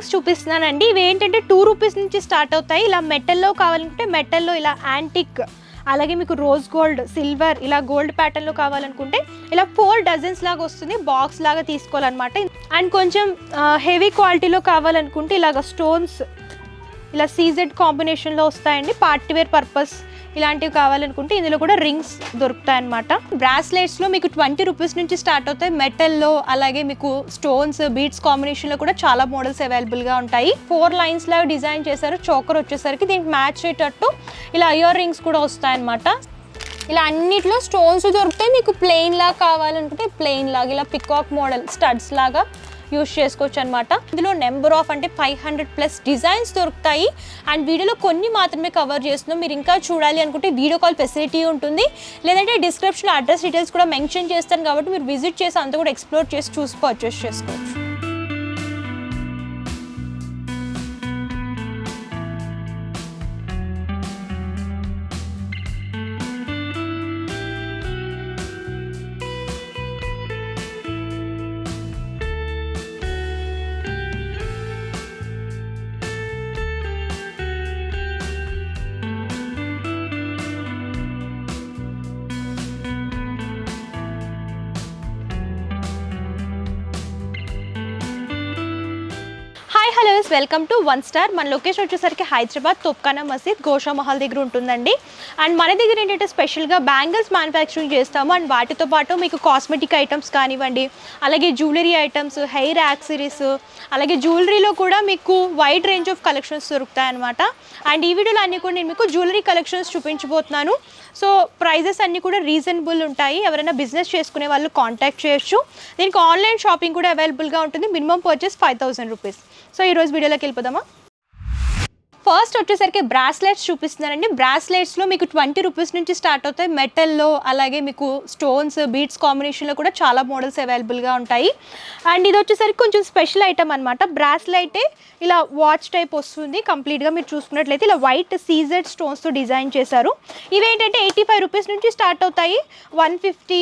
Rings చూపిస్తున్నానండి. ఇవి ఏంటంటే 2 రూపీస్ నుంచి స్టార్ట్ అవుతాయి. ఇలా మెటల్లో కావాలనుకుంటే మెటల్లో ఇలా యాంటిక్, అలాగే మీకు రోజ్ గోల్డ్, సిల్వర్, ఇలా గోల్డ్ ప్యాటర్న్లో కావాలనుకుంటే ఇలా 4 డజన్స్ లాగా వస్తుంది. బాక్స్ లాగా తీసుకోవాలన్నమాట. అండ్ కొంచెం హెవీ క్వాలిటీలో కావాలనుకుంటే ఇలాగ స్టోన్స్ ఇలా సీజెడ్ కాంబినేషన్లో వస్తాయండి. పార్టీ వేర్ పర్పస్ ఇలాంటివి కావాలనుకుంటే ఇందులో కూడా రింగ్స్ దొరుకుతాయి అన్నమాట. బ్రాస్లెట్స్లో మీకు 20 రూపీస్ నుంచి స్టార్ట్ అవుతాయి. మెటల్లో అలాగే మీకు స్టోన్స్, బీడ్స్ కాంబినేషన్లో కూడా చాలా మోడల్స్ అవైలబుల్గా ఉంటాయి. 4 లైన్స్ లాగా డిజైన్ చేశారు. చోకర్ వచ్చేసరికి దీనికి మ్యాచ్ అయ్యేటట్టు ఇలా ఇయర్ రింగ్స్ కూడా వస్తాయన్నమాట. ఇలా అన్నిట్లో స్టోన్స్ దొరుకుతాయి. మీకు ప్లెయిన్ లాగా కావాలనుకుంటే ప్లెయిన్ లాగా ఇలా పికాక్ మోడల్ స్టడ్స్ లాగా యూస్ చేసుకోవచ్చు అనమాట. ఇందులో నెంబర్ ఆఫ్ అంటే 500+ డిజైన్స్ దొరుకుతాయి. అండ్ వీడియోలో కొన్ని మాత్రమే కవర్ చేస్తున్నాం. మీరు ఇంకా చూడాలి అనుకుంటే వీడియో కాల్ ఫెసిలిటీ ఉంటుంది, లేదంటే డిస్క్రిప్షన్లో అడ్రస్ డీటెయిల్స్ కూడా మెన్షన్ చేస్తాను కాబట్టి మీరు విజిట్ చేసి అంతా కూడా ఎక్స్ప్లోర్ చేసి చూసి పర్చేస్ చేసుకోవచ్చు. Hello, welcome to one star. మన లొకేషన్ వచ్చేసరికి హైదరాబాద్ తోప్ఖానా మసీద్ గోషా మహల్ దగ్గర ఉంటుందండి. అండ్ మన దగ్గర ఏంటంటే స్పెషల్గా బ్యాంగిల్స్ మ్యానుఫ్యాక్చరింగ్ చేస్తాము. అండ్ వాటితో పాటు మీకు కాస్మెటిక్ ఐటమ్స్ కానివ్వండి, అలాగే జ్యువెలరీ ఐటమ్స్, హెయిర్ యాక్సరీస్, అలాగే జ్యువెలరీలో కూడా మీకు వైడ్ రేంజ్ ఆఫ్ కలెక్షన్స్ దొరుకుతాయి అనమాట. అండ్ ఈ వీడియోలో అన్నీ కూడా నేను మీకు జ్యువెలరీ కలెక్షన్స్ చూపించబోతున్నాను. సో ప్రైజెస్ అన్నీ కూడా రీజనబుల్ ఉంటాయి. ఎవరైనా బిజినెస్ చేసుకునే వాళ్ళు కాంటాక్ట్ చేయొచ్చు. దీనికి ఆన్లైన్ షాపింగ్ కూడా అవైలబుల్గా ఉంటుంది. Minimum purchase 5000 rupees. సో ఈరోజు వీడియోలోకి వెళ్ళిపోదామా. ఫస్ట్ వచ్చేసరికి బ్రాస్లెట్స్ చూపిస్తున్నానండి. బ్రాస్లెట్స్లో మీకు 20 రూపీస్ నుంచి స్టార్ట్ అవుతాయి. మెటల్లో అలాగే మీకు స్టోన్స్, బీడ్స్ కాంబినేషన్లో కూడా చాలా మోడల్స్ అవైలబుల్గా ఉంటాయి. అండ్ ఇది వచ్చేసరికి కొంచెం స్పెషల్ ఐటమ్ అనమాట. బ్రాస్లెటే ఇలా వాచ్ టైప్ వస్తుంది. కంప్లీట్గా మీరు చూసుకున్నట్లయితే ఇలా వైట్ సీజెడ్ స్టోన్స్తో డిజైన్ చేశారు. ఇవేంటంటే 85 రూపీస్ నుంచి స్టార్ట్ అవుతాయి. 150,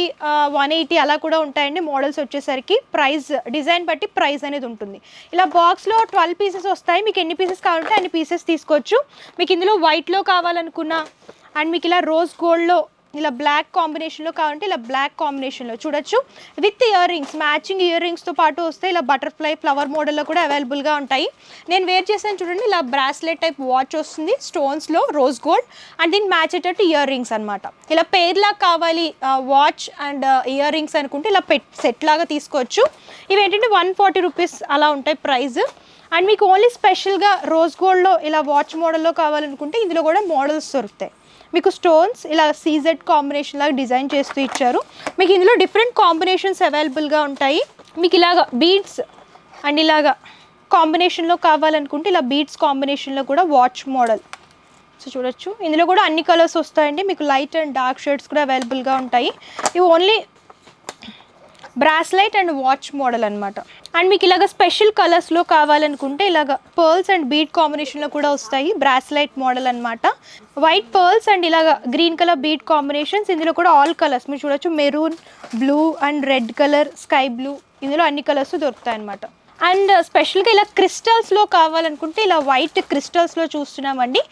180 అలా కూడా ఉంటాయండి మోడల్స్ వచ్చేసరికి. ప్రైస్ డిజైన్ బట్టి ప్రైస్ అనేది ఉంటుంది. ఇలా బాక్స్లో 12 పీసెస్ వస్తాయి. మీకు ఎన్ని పీసెస్ కావాలంటే అన్ని పీసెస్ తీసుకోవచ్చు. మీకు ఇందులో వైట్లో కావాలనుకున్నా, అండ్ మీకు ఇలా రోజ్ గోల్డ్లో ఇలా బ్లాక్ కాంబినేషన్లో కావాలంటే ఇలా బ్లాక్ కాంబినేషన్లో చూడొచ్చు. With ear rings, matching ear రింగ్స్తో పాటు వస్తే ఇలా బటర్ఫ్లై ఫ్లవర్ మోడల్లో కూడా అవైలబుల్గా ఉంటాయి. నేను వేర్ చేసాను చూడండి. ఇలా బ్రాస్లెట్ టైప్ వాచ్ వస్తుంది స్టోన్స్లో, రోజ్ గోల్డ్, అండ్ దీనికి మ్యాచ్ అయ్యేటట్టు ఇయర్ రింగ్స్ అనమాట. ఇలా పేర్ లాగా కావాలి వాచ్ అండ్ ఇయర్ రింగ్స్ అనుకుంటే ఇలా సెట్ లాగా తీసుకోవచ్చు. ఇవి ఏంటంటే 140 రూపీస్ అలా ఉంటాయి ప్రైస్. అండ్ మీకు ఓన్లీ స్పెషల్గా రోజ్ గోల్డ్లో ఇలా వాచ్ మోడల్లో కావాలనుకుంటే ఇందులో కూడా మోడల్స్ దొరుకుతాయి. మీకు స్టోన్స్ ఇలా సీజెడ్ కాంబినేషన్ లాగా డిజైన్ చేస్తూ ఇచ్చారు. మీకు ఇందులో డిఫరెంట్ కాంబినేషన్స్ అవైలబుల్గా ఉంటాయి. మీకు ఇలాగ బీడ్స్ అండ్ ఇలాగ కాంబినేషన్లో కావాలనుకుంటే ఇలా బీడ్స్ కాంబినేషన్లో కూడా వాచ్ మోడల్. సో చూడొచ్చు, ఇందులో కూడా అన్ని కలర్స్ వస్తాయండి. మీకు లైట్ అండ్ డార్క్ షేడ్స్ కూడా అవైలబుల్గా ఉంటాయి. ఇవి only bracelet and watch model అనమాట. అండ్ మీకు ఇలాగ స్పెషల్ కలర్స్లో కావాలనుకుంటే ఇలాగ పర్ల్స్ అండ్ బీడ్ కాంబినేషన్లో కూడా వస్తాయి. బ్రాస్లెట్ మోడల్ అనమాట. వైట్ పర్ల్స్ అండ్ ఇలాగ గ్రీన్ కలర్ బీడ్ కాంబినేషన్స్. ఇందులో కూడా ఆల్ కలర్స్ మీరు చూడొచ్చు. Maroon, blue and red colour, sky blue, ఇందులో అన్ని కలర్స్ దొరుకుతాయి అనమాట. అండ్ స్పెషల్గా ఇలా క్రిస్టల్స్లో కావాలనుకుంటే ఇలా వైట్ క్రిస్టల్స్లో చూస్తున్నామండి.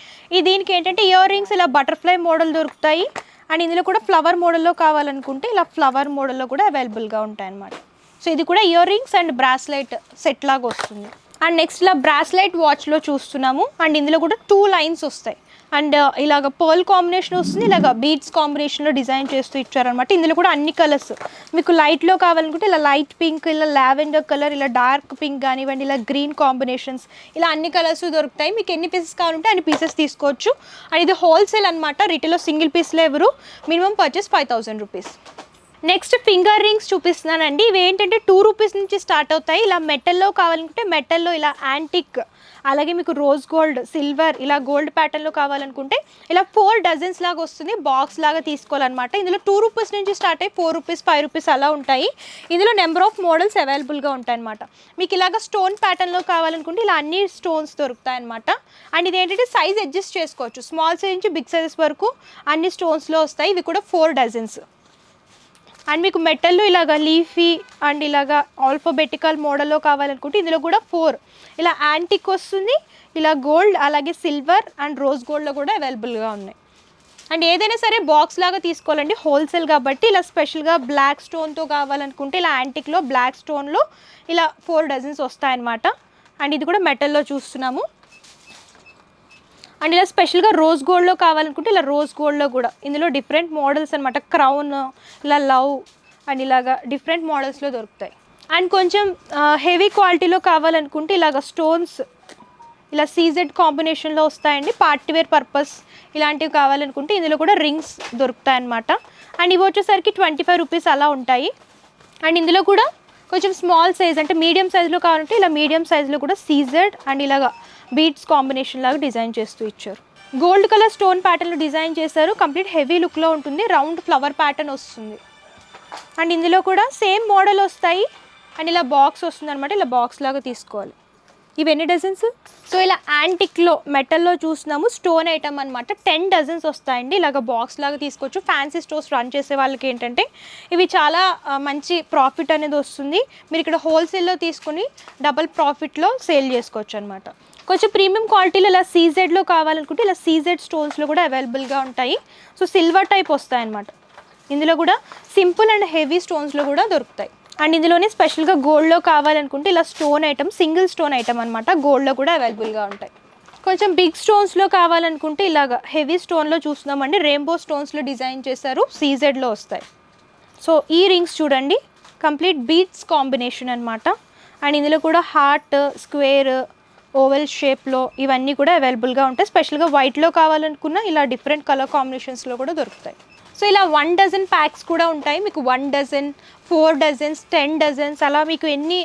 దీనికి ఏంటంటే ఇయర్ రింగ్స్ ఇలా బటర్ఫ్లై మోడల్ దొరుకుతాయి. అండ్ ఇందులో కూడా ఫ్లవర్ మోడల్లో కావాలనుకుంటే ఇలా ఫ్లవర్ మోడల్లో కూడా అవైలబుల్గా ఉంటాయి అన్నమాట. సో ఇది కూడా ear rings and bracelet set లాగా వస్తుంది. అండ్ నెక్స్ట్ ఇలా బ్రాస్లెట్ వాచ్లో చూస్తున్నాము. అండ్ ఇందులో కూడా 2 లైన్స్ వస్తాయి. అండ్ ఇలాగ పర్ల్ కాంబినేషన్ వస్తుంది, ఇలాగ బీడ్స్ కాంబినేషన్లో డిజైన్ చేస్తూ ఇచ్చారనమాట. ఇందులో కూడా అన్ని కలర్స్ మీకు లైట్లో కావాలనుకుంటే ఇలా లైట్ పింక్, ఇలా లావెండర్ కలర్, ఇలా డార్క్ పింక్ కానివ్వండి, ఇలా గ్రీన్ కాంబినేషన్స్, ఇలా అన్ని కలర్స్ దొరుకుతాయి. మీకు ఎన్ని పీసెస్ కావాలంటే అన్ని పీసెస్ తీసుకోవచ్చు. అండ్ ఇది హోల్సేల్ అనమాట. రిటైల్లో సింగిల్ పీస్లో ఎవరు. Minimum purchase 5000 rupees. Next finger rings చూపిస్తున్నానండి. ఇవి ఏంటంటే 2 రూపీస్ నుంచి స్టార్ట్ అవుతాయి. ఇలా మెటల్లో కావాలనుకుంటే మెటల్లో ఇలా యాంటిక్, అలాగే మీకు రోజ్ గోల్డ్, సిల్వర్, ఇలా గోల్డ్ ప్యాటర్న్లో కావాలనుకుంటే ఇలా 4 డజన్స్ లాగా వస్తుంది. బాక్స్ లాగా తీసుకోవాలన్నమాట. ఇందులో 2 రూపీస్ నుంచి స్టార్ట్ అయ్యి 4 రూపీస్, 5 రూపీస్ అలా ఉంటాయి. ఇందులో నెంబర్ ఆఫ్ మోడల్స్ అవైలబుల్గా ఉంటాయి అనమాట. మీకు ఇలాగ స్టోన్ ప్యాటర్న్లో కావాలనుకుంటే ఇలా అన్ని స్టోన్స్ దొరుకుతాయి అనమాట. అండ్ ఇది ఏంటంటే సైజ్ అడ్జస్ట్ చేసుకోవచ్చు. స్మాల్ సైజ్ నుంచి బిగ్ సైజెస్ వరకు అన్ని స్టోన్స్లో వస్తాయి. ఇవి కూడా 4 డజన్స్. అండ్ మీకు మెటల్లో ఇలాగ లీఫీ అండ్ ఇలాగ ఆల్ఫాబెటికల్ మోడల్లో కావాలనుకుంటే ఇందులో కూడా 4 ఇలా యాంటిక్ వస్తుంది, ఇలా గోల్డ్, అలాగే సిల్వర్ అండ్ రోజ్ గోల్డ్లో కూడా అవైలబుల్గా ఉన్నాయి. అండ్ ఏదైనా సరే బాక్స్ లాగా తీసుకోవాలండి, హోల్సేల్ కాబట్టి. ఇలా స్పెషల్గా బ్లాక్ స్టోన్తో కావాలనుకుంటే ఇలా యాంటిక్లో బ్లాక్ స్టోన్లో ఇలా 4 డజన్స్ వస్తాయన్నమాట. అండ్ ఇది కూడా మెటల్లో చూస్తున్నాము. అండ్ ఇలా స్పెషల్గా రోజ్ గోల్డ్లో కావాలనుకుంటే ఇలా రోజ్ గోల్డ్లో కూడా ఇందులో డిఫరెంట్ మోడల్స్ అనమాట. క్రౌన్, ఇలా లవ్ అండ్ ఇలాగా డిఫరెంట్ మోడల్స్లో దొరుకుతాయి. అండ్ కొంచెం హెవీ క్వాలిటీలో కావాలనుకుంటే ఇలాగ స్టోన్స్ ఇలా సీజెడ్ కాంబినేషన్లో వస్తాయండి. పార్టీ వేర్ పర్పస్ ఇలాంటివి కావాలనుకుంటే ఇందులో కూడా రింగ్స్ దొరుకుతాయి అన్నమాట. అండ్ ఇవి వచ్చేసరికి 25 రూపీస్ అలా ఉంటాయి. అండ్ ఇందులో కూడా కొంచెం స్మాల్ సైజ్ అంటే మీడియం సైజులో కావాలంటే ఇలా మీడియం సైజులో కూడా సీజెడ్ అండ్ ఇలాగా బీడ్స్ కాంబినేషన్ లాగా డిజైన్ చేస్తూ ఇచ్చారు. గోల్డ్ కలర్ స్టోన్ ప్యాటర్న్లో డిజైన్ చేశారు. కంప్లీట్ హెవీ లుక్లో ఉంటుంది, రౌండ్ ఫ్లవర్ ప్యాటర్న్ వస్తుంది. అండ్ ఇందులో కూడా సేమ్ మోడల్ వస్తాయి అండ్ ఇలా బాక్స్ వస్తుంది అనమాట. ఇలా బాక్స్ లాగా తీసుకోవాలి. ఇవి ఎన్ని డజన్స్? సో ఇలా యాంటిక్లో మెటల్లో చూస్తున్నాము, స్టోన్ ఐటమ్ అనమాట. 10 డజన్స్ వస్తాయండి. ఇలాగ బాక్స్ లాగా తీసుకోవచ్చు. ఫ్యాన్సీ స్టోర్స్ రన్ చేసే వాళ్ళకి ఏంటంటే ఇవి చాలా మంచి ప్రాఫిట్ అనేది వస్తుంది. మీరు ఇక్కడ హోల్సేల్లో తీసుకుని డబల్ ప్రాఫిట్లో సేల్ చేసుకోవచ్చు అనమాట. కొంచెం ప్రీమియం క్వాలిటీలో ఇలా సీజెడ్లో కావాలనుకుంటే ఇలా సీజెడ్ స్టోన్స్లో కూడా అవైలబుల్గా ఉంటాయి. సో సిల్వర్ టైప్ వస్తాయన్నమాట. ఇందులో కూడా సింపుల్ అండ్ హెవీ స్టోన్స్లో కూడా దొరుకుతాయి. అండ్ ఇందులోనే స్పెషల్గా గోల్డ్లో కావాలనుకుంటే ఇలా stone item, single stone item అనమాట. గోల్డ్లో కూడా అవైలబుల్గా ఉంటాయి. కొంచెం బిగ్ స్టోన్స్లో కావాలనుకుంటే ఇలాగ హెవీ స్టోన్లో చూస్తున్నామండి. రెయిన్బో స్టోన్స్లో డిజైన్ చేశారు, సీజెడ్లో వస్తాయి. సో ఈ రింగ్స్ చూడండి, కంప్లీట్ బీడ్స్ కాంబినేషన్ అనమాట. అండ్ ఇందులో కూడా హార్ట్, స్క్వేర్, ఓవెల్ షేప్లో ఇవన్నీ కూడా అవైలబుల్గా ఉంటాయి. స్పెషల్గా వైట్లో కావాలనుకున్న ఇలా డిఫరెంట్ కలర్ కాంబినేషన్స్లో కూడా దొరుకుతాయి. సో ఇలా 1 డజన్ ప్యాక్స్ కూడా ఉంటాయి. మీకు 1 డజన్, 4 డజన్స్, 10 డజన్స్ అలా మీకు ఎన్ని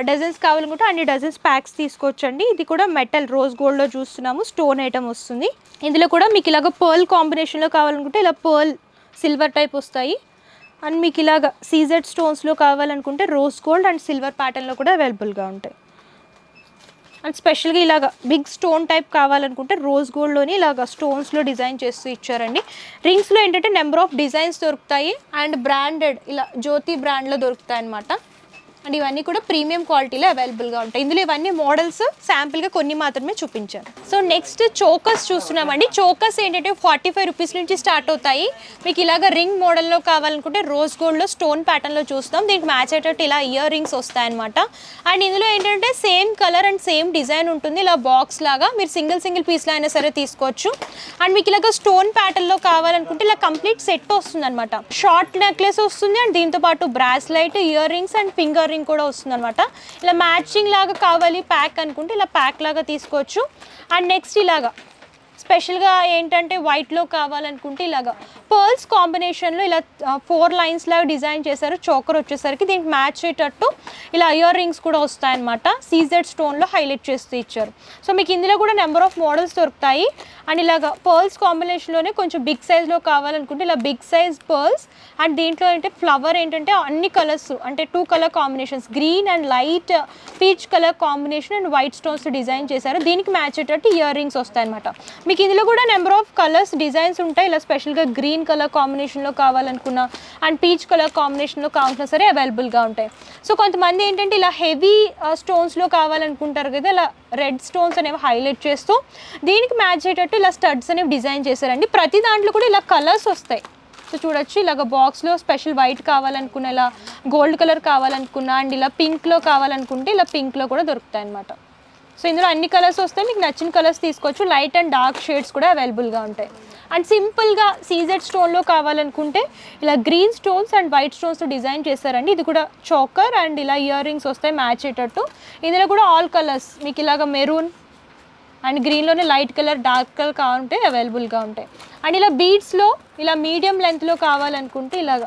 డజన్స్ కావాలనుకుంటే అన్ని డజన్స్ ప్యాక్స్ తీసుకోవచ్చండి. ఇది కూడా మెటల్ రోజ్ గోల్డ్లో చూస్తున్నాము, స్టోన్ ఐటమ్ వస్తుంది. ఇందులో కూడా మీకు ఇలాగ పర్ల్ కాంబినేషన్లో కావాలనుకుంటే ఇలా పర్ల్ సిల్వర్ టైప్ వస్తాయి. అండ్ మీకు ఇలాగ సీజెడ్ స్టోన్స్లో కావాలనుకుంటే రోజ్ గోల్డ్ అండ్ సిల్వర్ ప్యాటర్న్లో కూడా అవైలబుల్గా ఉంటాయి. అండ్ స్పెషల్గా ఇలాగ బిగ్ స్టోన్ టైప్ కావాలనుకుంటే రోజ్ గోల్డ్లోని ఇలాగ స్టోన్స్లో డిజైన్ చేస్తూ ఇచ్చారండి. రింగ్స్లో ఏంటంటే నెంబర్ ఆఫ్ డిజైన్స్ దొరుకుతాయి అండ్ బ్రాండెడ్ ఇలా జ్యోతి బ్రాండ్లో దొరుకుతాయి అన్నమాట. అండ్ ఇవన్నీ కూడా ప్రీమియం క్వాలిటీలో అవైలబుల్గా ఉంటాయి. ఇందులో ఇవన్నీ మోడల్స్ శాంపుల్గా కొన్ని మాత్రమే చూపించాను. సో నెక్స్ట్ చోకర్స్ చూస్తున్నామండి. చోకర్స్ ఏంటంటే 45 రూపీస్ నుంచి స్టార్ట్ అవుతాయి. మీకు ఇలాగ రింగ్ మోడల్లో కావాలనుకుంటే రోజ్ గోల్డ్లో స్టోన్ ప్యాటర్న్లో చూస్తాం. దీనికి మ్యాచ్ అయ్యేటట్టు ఇలా ఇయర్ రింగ్స్ వస్తాయన్నమాట. అండ్ ఇందులో ఏంటంటే same colour and same design ఉంటుంది. ఇలా బాక్స్ లాగా మీరు సింగిల్ పీస్లో అయినా సరే తీసుకోవచ్చు. అండ్ మీకు ఇలాగ స్టోన్ ప్యాటర్న్లో కావాలనుకుంటే ఇలా కంప్లీట్ సెట్ వస్తుంది అనమాట. షార్ట్ నెక్లెస్ వస్తుంది అండ్ దీంతోపాటు bracelet, ear rings and finger ring కూడా వస్తుంది అనమాట. ఇలా మ్యాచింగ్ లాగా కావాలి ప్యాక్ అనుకుంటే ఇలా ప్యాక్ లాగా తీసుకోవచ్చు. అండ్ నెక్స్ట్ ఇలాగా స్పెషల్గా ఏంటంటే వైట్లో కావాలనుకుంటే ఇలాగా పర్ల్స్ కాంబినేషన్లో ఇలా 4 లైన్స్ లాగా డిజైన్ చేశారు. చోకర్ వచ్చేసరికి దీనికి మ్యాచ్ అయ్యేటట్టు ఇలా ఇయర్ రింగ్స్ కూడా వస్తాయన్నమాట. సీజెడ్ స్టోన్లో హైలైట్ చేస్తూ ఇచ్చారు. సో మీకు ఇందులో కూడా నెంబర్ ఆఫ్ మోడల్స్ దొరుకుతాయి. అండ్ ఇలాగా పర్ల్స్ కాంబినేషన్లోనే కొంచెం బిగ్ సైజ్లో కావాలనుకుంటే ఇలా బిగ్ సైజ్ పర్ల్స్. అండ్ దీంట్లో ఏంటంటే ఫ్లవర్ ఏంటంటే అన్ని కలర్స్ అంటే 2 colour combinations, green and light peach colour combination and white stones design చేశారు. దీనికి మ్యాచ్ అయ్యేటట్టు ఇయర్ రింగ్స్ వస్తాయన్నమాట. మీకు ఇందులో కూడా నెంబర్ ఆఫ్ కలర్స్ డిజైన్స్ ఉంటాయి. ఇలా స్పెషల్గా గ్రీన్ కలర్ కాంబినేషన్లో కావాలనుకున్నా అండ్ పీచ్ కలర్ కాంబినేషన్లో కావాల్సిన సరే అవైలబుల్గా ఉంటాయి. సో కొంతమంది ఏంటంటే ఇలా హెవీ స్టోన్స్లో కావాలనుకుంటారు కదా, ఇలా రెడ్ స్టోన్స్ అనేవి హైలైట్ చేస్తూ దీనికి మ్యాచ్ అయ్యేటట్టు ఇలా స్టడ్స్ అనేవి డిజైన్ చేశారండి. ప్రతి దాంట్లో కూడా ఇలా కలర్స్ వస్తాయి. సో చూడొచ్చు ఇలాగ బాక్స్లో స్పెషల్ వైట్ కావాలనుకున్న, ఇలా గోల్డ్ కలర్ కావాలనుకున్నా అండ్ ఇలా పింక్లో కావాలనుకుంటే ఇలా పింక్లో కూడా దొరుకుతాయి అన్నమాట. సో ఇందులో అన్ని కలర్స్ వస్తాయి. మీకు నచ్చిన కలర్స్ తీసుకోవచ్చు. లైట్ అండ్ డార్క్ షేడ్స్ కూడా అవైలబుల్గా ఉంటాయి. అండ్ సింపుల్గా సీజెడ్ స్టోన్లో కావాలనుకుంటే ఇలా green stones and white stones design చేస్తారండి. ఇది కూడా చోకర్ అండ్ ఇలా ఇయర్ రింగ్స్ వస్తాయి మ్యాచ్ అయ్యేటట్టు. ఇందులో కూడా ఆల్ కలర్స్ మీకు ఇలాగ మెరూన్ అండ్ గ్రీన్లోనే లైట్ కలర్, డార్క్ కలర్ కావాలంటే అవైలబుల్గా ఉంటాయి. అండ్ ఇలా బీడ్స్లో ఇలా మీడియం లెంత్లో కావాలనుకుంటే ఇలాగ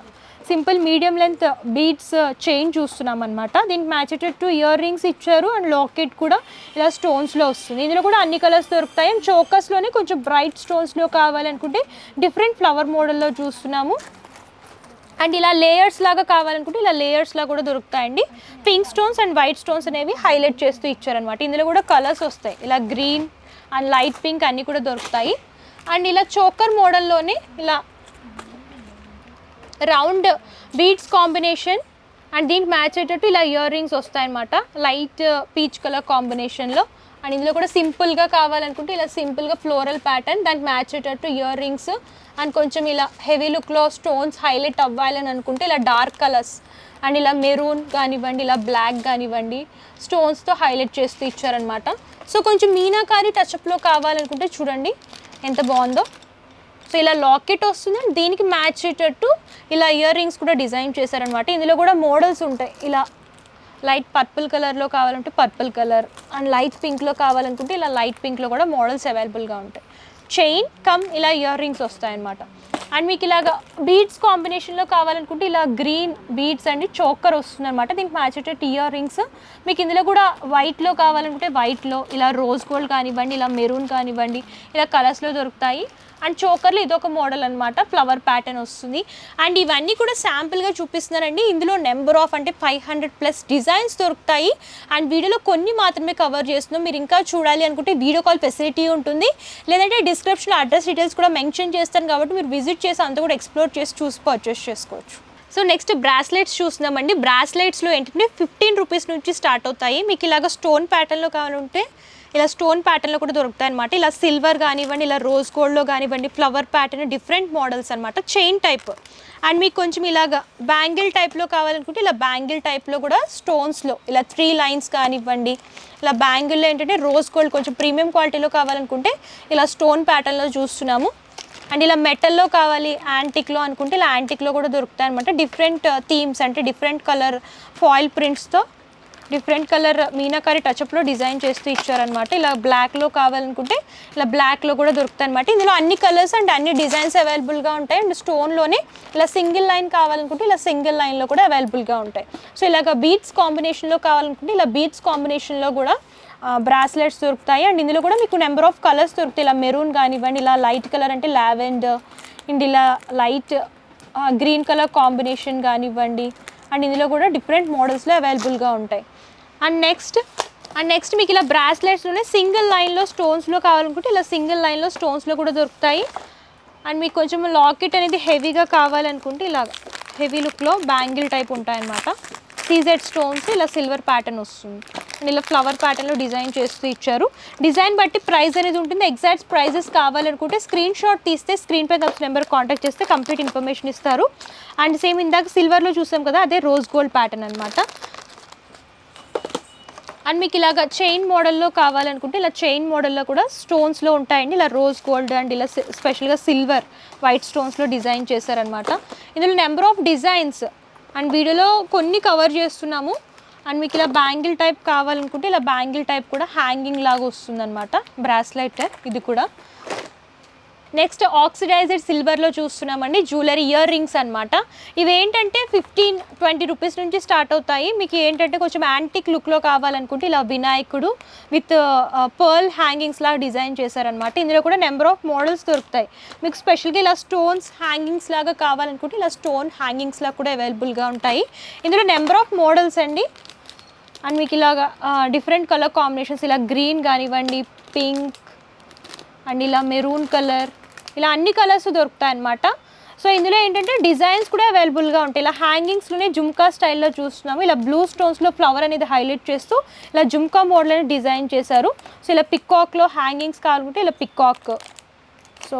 simple medium length beads chain చూస్తున్నాం అనమాట. దీనికి మ్యాచ్ అయ్యేటట్టు ఇయర్ రింగ్స్ ఇచ్చారు అండ్ లాకెట్ కూడా ఇలా స్టోన్స్లో వస్తుంది. ఇందులో కూడా అన్ని కలర్స్ దొరుకుతాయి. అండ్ చోకర్స్లోనే కొంచెం బ్రైట్ స్టోన్స్లో కావాలనుకుంటే డిఫరెంట్ ఫ్లవర్ మోడల్లో చూస్తున్నాము. అండ్ ఇలా లేయర్స్ లాగా కావాలనుకుంటే ఇలా లేయర్స్ లాగా కూడా దొరుకుతాయండి. Pink stones and white stones అనేవి హైలైట్ చేస్తూ ఇచ్చారనమాట. ఇందులో కూడా కలర్స్ వస్తాయి. ఇలా గ్రీన్ అండ్ లైట్ పింక్ అన్నీ కూడా దొరుకుతాయి. అండ్ ఇలా చోకర్ మోడల్లోనే ఇలా రౌండ్ బీడ్స్ కాంబినేషన్ అండ్ దీనికి మ్యాచ్ అయ్యేటట్టు ఇలా ఇయర్ రింగ్స్ వస్తాయన్నమాట, లైట్ పీచ్ కలర్ కాంబినేషన్లో. అండ్ ఇందులో కూడా సింపుల్గా కావాలనుకుంటే ఇలా సింపుల్గా ఫ్లోరల్ ప్యాటర్న్, దానికి మ్యాచ్ అయ్యేటట్టు ఇయర్ రింగ్స్. అండ్ కొంచెం ఇలా హెవీ లుక్లో స్టోన్స్ హైలైట్ అవ్వాలని అనుకుంటే ఇలా డార్క్ కలర్స్ అండ్ ఇలా మెరూన్ కానివ్వండి, ఇలా బ్లాక్ కానివ్వండి, స్టోన్స్తో హైలైట్ చేస్తూ ఇచ్చారనమాట. సో కొంచెం మీనాకారి టచ్అప్లో కావాలనుకుంటే చూడండి ఎంత బాగుందో. సో ఇలా లాకెట్ వస్తుంది అండ్ దీనికి మ్యాచ్ అయ్యేటట్టు ఇలా ఇయర్ రింగ్స్ కూడా డిజైన్ చేశారనమాట. ఇందులో కూడా మోడల్స్ ఉంటాయి, ఇలా లైట్ పర్పుల్ కలర్లో కావాలంటే పర్పుల్ కలర్ అండ్ లైట్ పింక్లో కావాలనుకుంటే ఇలా లైట్ పింక్లో కూడా మోడల్స్ అవైలబుల్గా ఉంటాయి. చైన్ కమ్ ఇలా ఇయర్ రింగ్స్ వస్తాయన్నమాట. అండ్ మీకు ఇలాగ బీడ్స్ కాంబినేషన్లో కావాలనుకుంటే ఇలా గ్రీన్ బీడ్స్ అండి చోకర్ వస్తుంది అనమాట. దీనికి మ్యాచ్ అయ్యేటట్టు ఇయర్ రింగ్స్. మీకు ఇందులో కూడా వైట్లో కావాలనుకుంటే వైట్లో, ఇలా రోజ్ గోల్డ్ కానివ్వండి, ఇలా మెరూన్ కానివ్వండి, ఇలా కలర్స్లో దొరుకుతాయి. అండ్ చోకర్లో ఇదొక మోడల్ అనమాట, ఫ్లవర్ ప్యాటర్న్ వస్తుంది. అండ్ ఇవన్నీ కూడా శాంపుల్గా చూపిస్తున్నారండి. ఇందులో నెంబర్ ఆఫ్ అంటే 500+ డిజైన్స్ దొరుకుతాయి. అండ్ వీడియోలో కొన్ని మాత్రమే కవర్ చేస్తున్నాం. మీరు ఇంకా చూడాలి అనుకుంటే వీడియో కాల్ ఫెసిలిటీ ఉంటుంది, లేదంటే డిస్క్రిప్షన్లో అడ్రస్ డీటెయిల్స్ కూడా మెన్షన్ చేస్తాను కాబట్టి మీరు విజిట్ చేసి అంతా కూడా ఎక్స్ప్లోర్ చేసి చూసి పర్చేస్ చేసుకోవచ్చు. సో నెక్స్ట్ బ్రాస్లెట్స్ చూస్తున్నామండి. బ్రాస్లెట్స్లో ఏంటంటే 15 రూపీస్ నుంచి స్టార్ట్ అవుతాయి. మీకు ఇలాగ స్టోన్ ప్యాటర్న్లో కావాలంటే ఇలా స్టోన్ ప్యాటర్న్లో కూడా దొరుకుతాయి అనమాట. ఇలా సిల్వర్ కానివ్వండి, ఇలా రోజ్ గోల్డ్లో కానివ్వండి, ఫ్లవర్ ప్యాటర్న్, డిఫరెంట్ మోడల్స్ అనమాట, చైన్ టైప్. అండ్ మీకు కొంచెం ఇలాగ బ్యాంగిల్ టైప్లో కావాలనుకుంటే ఇలా బ్యాంగిల్ టైప్లో కూడా స్టోన్స్లో ఇలా 3 లైన్స్ కానివ్వండి, ఇలా బ్యాంగిల్లో ఏంటంటే రోజ్ గోల్డ్ కొంచెం ప్రీమియం క్వాలిటీలో కావాలనుకుంటే ఇలా స్టోన్ ప్యాటర్న్లో చూస్తున్నాము. అండ్ ఇలా మెటల్లో కావాలి యాంటిక్లో అనుకుంటే ఇలా యాంటిక్లో కూడా దొరుకుతాయి అనమాట. డిఫరెంట్ థీమ్స్ అంటే డిఫరెంట్ కలర్ ఫాయిల్ ప్రింట్స్తో డిఫరెంట్ కలర్ మీనాకారి టచ్అప్లో డిజైన్ చేస్తూ ఇచ్చారనమాట. ఇలా బ్లాక్లో కావాలనుకుంటే ఇలా బ్లాక్లో కూడా దొరుకుతాయి అనమాట. ఇందులో అన్ని కలర్స్ అండ్ అన్ని డిజైన్స్ అవైలబుల్గా ఉంటాయి. అండ్ స్టోన్లోనే ఇలా సింగిల్ లైన్ కావాలనుకుంటే ఇలా సింగిల్ లైన్లో కూడా అవైలబుల్గా ఉంటాయి. సో ఇలాగ బీడ్స్ కాంబినేషన్లో కావాలనుకుంటే ఇలా బీడ్స్ కాంబినేషన్లో కూడా బ్రాస్లెట్స్ దొరుకుతాయి. అండ్ ఇందులో కూడా మీకు నెంబర్ ఆఫ్ కలర్స్ దొరుకుతాయి. ఇలా మెరూన్ కానివ్వండి, ఇలా లైట్ కలర్ అంటే లావెండర్ అండ్ ఇలా లైట్ గ్రీన్ కలర్ కాంబినేషన్ కానివ్వండి. అండ్ ఇందులో కూడా డిఫరెంట్ మోడల్స్లో అవైలబుల్గా ఉంటాయి. అండ్ నెక్స్ట్ మీకు ఇలా బ్రాస్లెట్స్లోనే సింగిల్ లైన్లో స్టోన్స్లో కావాలనుకుంటే ఇలా సింగిల్ లైన్లో స్టోన్స్లో కూడా దొరుకుతాయి. అండ్ మీకు కొంచెం లాకెట్ అనేది హెవీగా కావాలనుకుంటే ఇలా హెవీ లుక్లో బ్యాంగిల్ టైప్ ఉంటాయన్నమాట. సీజెడ్ స్టోన్స్ ఇలా సిల్వర్ ప్యాటర్న్ వస్తుంది అండ్ ఇలా ఫ్లవర్ ప్యాటర్న్లో డిజైన్ చేస్తూ ఇచ్చారు. డిజైన్ బట్టి ప్రైస్ అనేది ఉంటుంది. ఎగ్జాక్ట్ ప్రైజెస్ కావాలనుకుంటే స్క్రీన్ షాట్ తీస్తే స్క్రీన్ పై నెంబర్ కాంటాక్ట్ చేస్తే కంప్లీట్ ఇన్ఫర్మేషన్ ఇస్తారు. అండ్ సేమ్ ఇందాక సిల్వర్లో చూసాం కదా, అదే రోజ్ గోల్డ్ ప్యాటర్న్ అనమాట. అండ్ మీకు ఇలాగ చైన్ మోడల్లో కావాలనుకుంటే ఇలా చైన్ మోడల్లో కూడా స్టోన్స్లో ఉంటాయండి. ఇలా రోజ్ గోల్డ్ అండ్ ఇలా స్పెషల్గా సిల్వర్ వైట్ స్టోన్స్లో డిజైన్ చేశారనమాట. ఇందులో నెంబర్ ఆఫ్ డిజైన్స్ అండ్ వీడియోలో కొన్ని కవర్ చేస్తున్నాము. అండ్ మీకు ఇలా బ్యాంగిల్ టైప్ కావాలనుకుంటే ఇలా బ్యాంగిల్ టైప్ కూడా హ్యాంగింగ్ లాగా వస్తుందన్నమాట బ్రాస్లెట్. ఇది కూడా నెక్స్ట్ ఆక్సిడైజ్డ్ సిల్వర్లో చూస్తున్నామండి, జ్యువెలరీ ఇయర్ రింగ్స్ అనమాట. ఇవి ఏంటంటే 15-20 రూపీస్ నుంచి స్టార్ట్ అవుతాయి. మీకు ఏంటంటే కొంచెం యాంటిక్ లుక్లో కావాలనుకుంటే ఇలా వినాయకుడు విత్ పర్ల్ హ్యాంగింగ్స్ లాగా డిజైన్ చేశారనమాట. ఇందులో కూడా నెంబర్ ఆఫ్ మోడల్స్ దొరుకుతాయి. మీకు స్పెషల్గా ఇలా స్టోన్స్ హ్యాంగింగ్స్ లాగా కావాలనుకుంటే ఇలా స్టోన్ హ్యాంగింగ్స్ లాగా కూడా అవైలబుల్గా ఉంటాయి. ఇందులో నెంబర్ ఆఫ్ మోడల్స్ అండి. అండ్ మీకు ఇలాగా డిఫరెంట్ కలర్ కాంబినేషన్స్ ఇలా గ్రీన్ కానివ్వండి, పింక్ అండ్ ఇలా మెరూన్ కలర్, ఇలా అన్ని కలర్స్ దొరుకుతాయి అన్నమాట. సో ఇందులో ఏంటంటే డిజైన్స్ కూడా అవైలబుల్గా ఉంటాయి. ఇలా హ్యాంగింగ్స్లోనే జుమ్కా స్టైల్లో చూస్తున్నాము. ఇలా బ్లూ స్టోన్స్లో ఫ్లవర్ అనేది హైలైట్ చేస్తూ ఇలా జుమ్కా మోడల్ అనేది డిజైన్ చేశారు. సో ఇలా పికాక్లో హ్యాంగింగ్స్ కావాలంటే ఇలా peacock, so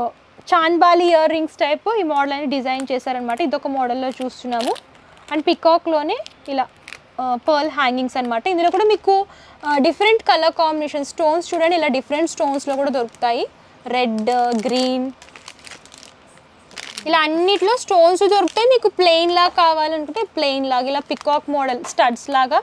chandbali ear rings type ఈ మోడల్ అనేది డిజైన్ చేశారనమాట. ఇదొక మోడల్లో చూస్తున్నాము. అండ్ పికాక్లోనే ఇలా పర్ల్ హ్యాంగింగ్స్ అనమాట. ఇందులో కూడా మీకు డిఫరెంట్ కలర్ కాంబినేషన్ స్టోన్స్ చూడండి, ఇలా డిఫరెంట్ స్టోన్స్లో కూడా దొరుకుతాయి. రెడ్, గ్రీన్, ఇలా అన్నిట్లో స్టోన్స్ దొరుకుతాయి. మీకు ప్లెయిన్ లాగా కావాలనుకుంటే ప్లెయిన్ లాగా ఇలా పికాక్ మోడల్ స్టడ్స్ లాగా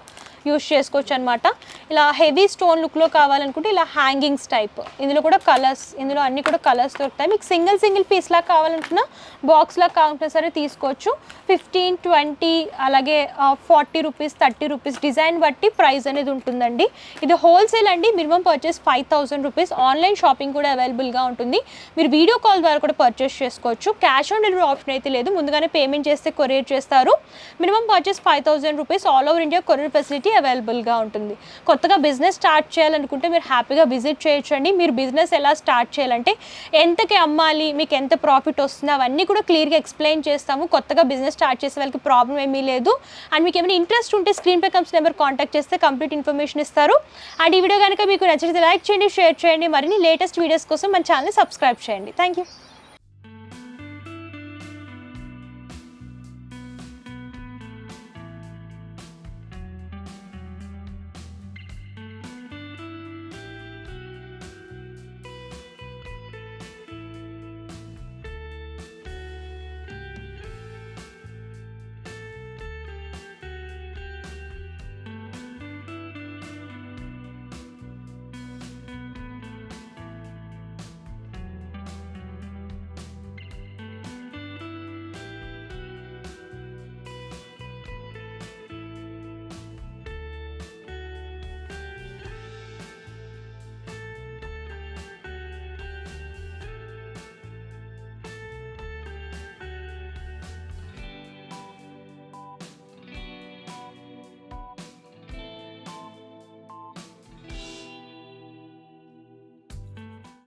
యూస్ చేసుకోవచ్చు అనమాట. ఇలా హెవీ స్టోన్ లుక్లో కావాలనుకుంటే ఇలా హ్యాంగింగ్స్ టైప్. ఇందులో కూడా కలర్స్, ఇందులో అన్ని కూడా కలర్స్ దొరుకుతాయి. మీకు సింగిల్ పీస్ లాగా కావాలనుకున్నా బాక్స్ లాగా కావాలంటే సరే తీసుకోవచ్చు. 15-20 అలాగే 40 రూపీస్, 30 రూపీస్ డిజైన్ బట్టి ప్రైస్ అనేది ఉంటుందండి. ఇది హోల్సేల్ అండి. Minimum purchase 5000 rupees. Online shopping కూడా అవైలబుల్గా ఉంటుంది. మీరు వీడియో కాల్ ద్వారా కూడా పర్చేస్ చేసుకోవచ్చు. క్యాష్ ఆన్ డెలివరీ ఆప్షన్ అయితే లేదు. ముందుగానే పేమెంట్ చేస్తే కొరియర్ చేస్తారు. Minimum purchase 5000 rupees. All over India courier facility అవైలబుల్గా ఉంటుంది. కొత్తగా బిజినెస్ స్టార్ట్ చేయాలనుకుంటే మీరు హ్యాపీగా విజిట్ చేయొచ్చండి. మీరు బిజినెస్ ఎలా స్టార్ట్ చేయాలంటే ఎంతకి అమ్మాలి, మీకు ఎంత ప్రాఫిట్ వస్తుంది అవన్నీ కూడా క్లియర్గా ఎక్స్ప్లెయిన్ చేస్తాము. కొత్తగా బిజినెస్ స్టార్ట్ చేసే వాళ్ళకి ప్రాబ్లం ఏమీ లేదు. అండ్ మీకు ఏమైనా ఇంట్రెస్ట్ ఉంటే స్క్రీన్ పై కమ్స్ నెంబర్ కాంటాక్ట్ చేస్తే కంప్లీట్ ఇన్ఫర్మేషన్ ఇస్తారు. అండ్ ఈ వీడియో కనుక మీకు నచ్చితే లైక్ చేయండి, షేర్ చేయండి. మరిన్ని లేటెస్ట్ వీడియోస్ కోసం మన ఛానల్ని సబ్స్క్రైబ్ చేయండి. Thank you.